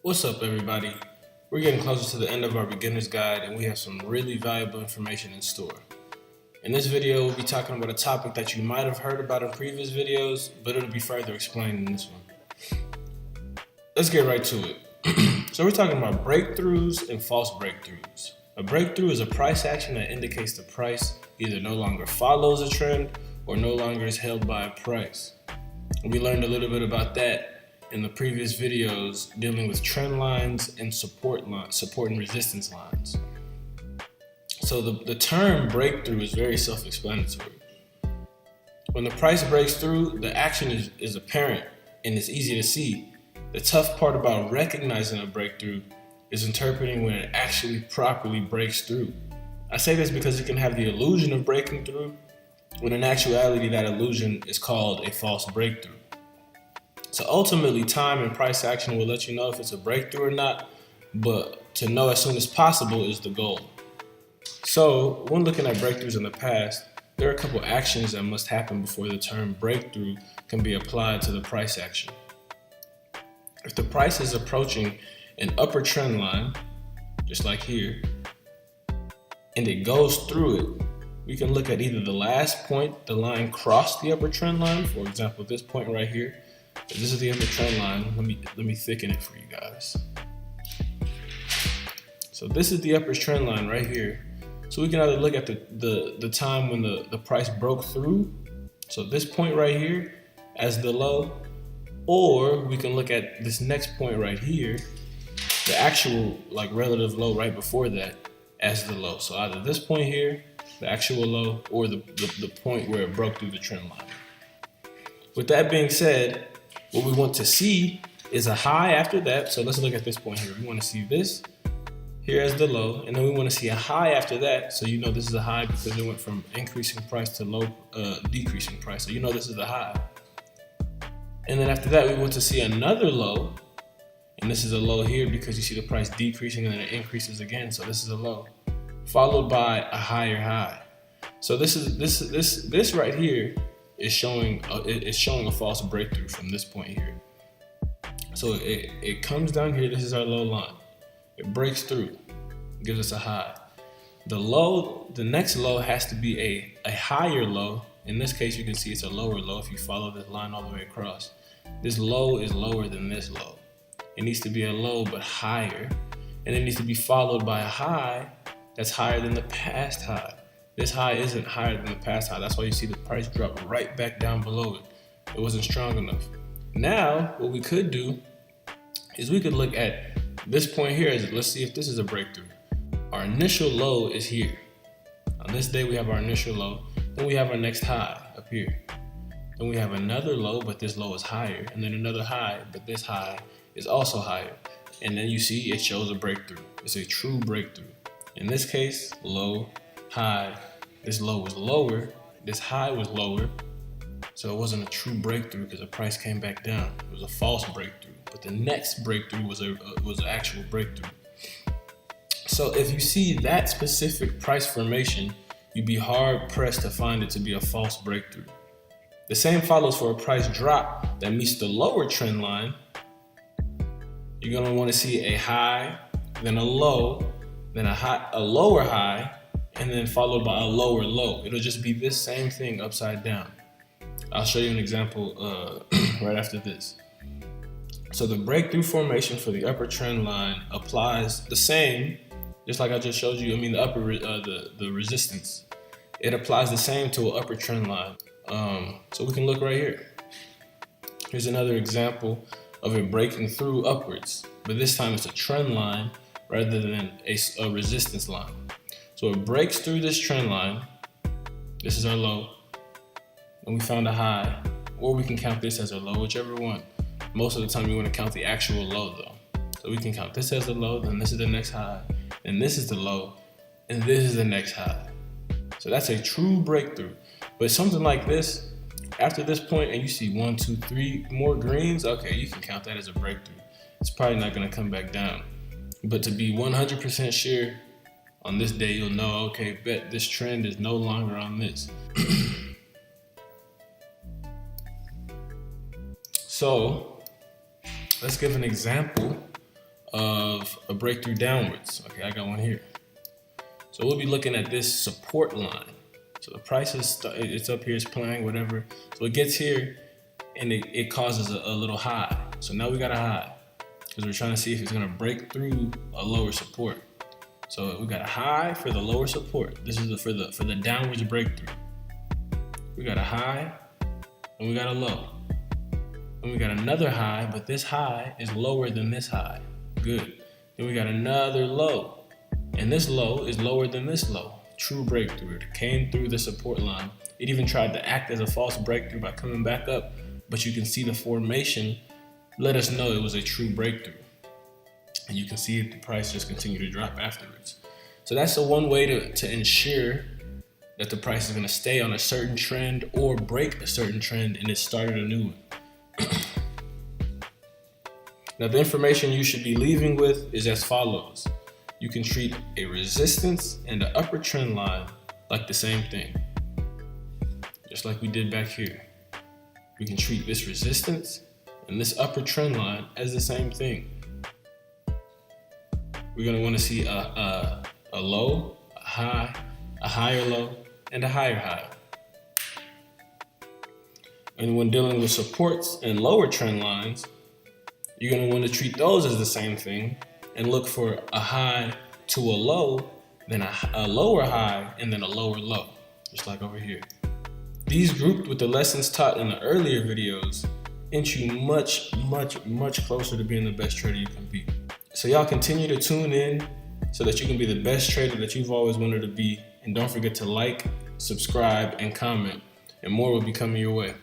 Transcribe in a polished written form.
What's up, everybody? We're getting closer to the end of our beginner's guide, and we have some really valuable information in store. In this video, we'll be talking about a topic that you might have heard about in previous videos, but it'll be further explained in this one. Let's get right to it. So we're talking about breakthroughs and false breakthroughs. A breakthrough is a price action that indicates the price either no longer follows a trend or no longer is held by a price. We learned a little bit about that in the previous videos dealing with trend lines and support and resistance lines. So the term breakthrough is very self-explanatory. When the price breaks through, the action is apparent and it's easy to see. The tough part about recognizing a breakthrough is interpreting when it actually properly breaks through. I say this because you can have the illusion of breaking through, when in actuality that illusion is called a false breakthrough. So ultimately, time and price action will let you know if it's a breakthrough or not, but to know as soon as possible is the goal. So when looking at breakthroughs in the past, there are a couple actions that must happen before the term breakthrough can be applied to the price action. If the price is approaching an upper trend line, just like here, and it goes through it, we can look at either the last point the line crossed the upper trend line, for example, this point right here. If this is the upper trend line, let me thicken it for you guys. So this is the upper trend line right here. So we can either look at the time when the price broke through, so this point right here as the low, or we can look at this next point right here, the actual relative low right before that as the low. So either this point here, the actual low, or the point where it broke through the trend line. With that being said, what we want to see is a high after that. So let's look at this point here. We want to see this here as the low, and then we want to see a high after that. So you know this is a high because it went from increasing price to decreasing price. So you know this is a high. And then after that, we want to see another low, and this is a low here because you see the price decreasing and then it increases again. So this is a low, followed by a higher high. So this right here is showing a false breakthrough from this point here. So it comes down here. This is our low line. It breaks through, gives us a high. The next low has to be a higher low. In this case, you can see it's a lower low if you follow this line all the way across. This low is lower than this low. It needs to be a low but higher, and it needs to be followed by a high that's higher than the past high. This high isn't higher than the past high. That's why you see the price drop right back down below it. It wasn't strong enough. Now, what we could do is we could look at this point here. Let's see if this is a breakthrough. Our initial low is here. On this day, we have our initial low. Then we have our next high up here. Then we have another low, but this low is higher. And then another high, but this high is also higher. And then you see it shows a breakthrough. It's a true breakthrough. In this case, low, high. This low was lower. This high was lower. So it wasn't a true breakthrough because the price came back down. It was a false breakthrough. But the next breakthrough was an actual breakthrough. So if you see that specific price formation, you'd be hard pressed to find it to be a false breakthrough. The same follows for a price drop that meets the lower trend line. You're going to want to see a high, then a low, then a lower high, and then followed by a lower low. It'll just be this same thing upside down. I'll show you an example right after this. So the breakthrough formation for the upper trend line applies the same, just like I just showed you. The resistance. It applies the same to an upper trend line. So we can look right here. Here's another example of it breaking through upwards, but this time it's a trend line rather than a resistance line. So it breaks through this trend line. This is our low, and we found a high, or we can count this as a low, whichever one. Most of the time you want to count the actual low though. So we can count this as a low, then this is the next high, and this is the low, and this is the next high. So that's a true breakthrough. But something like this, after this point, and you see 1, 2, 3 more greens, okay, you can count that as a breakthrough. It's probably not going to come back down. But to be 100% sure, on this day, you'll know, okay, bet this trend is no longer on this. So let's give an example of a breakthrough downwards. Okay, I got one here. So we'll be looking at this support line. So the price it's up here, it's playing, whatever. So it gets here and it causes a little high. So now we got a high because we're trying to see if it's gonna break through a lower support. So we got a high for the lower support. This is for the downwards breakthrough. We got a high and we got a low. And we got another high, but this high is lower than this high. Good. Then we got another low. And this low is lower than this low. True breakthrough. It came through the support line. It even tried to act as a false breakthrough by coming back up, but you can see the formation let us know it was a true breakthrough. And you can see the price just continue to drop afterwards. So that's the one way to ensure that the price is going to stay on a certain trend or break a certain trend and it started a new one. Now the information you should be leaving with is as follows. You can treat a resistance and an upper trend line like the same thing. Just like we did back here. We can treat this resistance and this upper trend line as the same thing. We're going to want to see a low, a high, a higher low, and a higher high. And when dealing with supports and lower trend lines, you're going to want to treat those as the same thing and look for a high to a low, then a lower high, and then a lower low, just like over here. These grouped with the lessons taught in the earlier videos inch you much, much, much closer to being the best trader you can be. So y'all continue to tune in so that you can be the best trader that you've always wanted to be. And don't forget to like, subscribe, and comment, and more will be coming your way.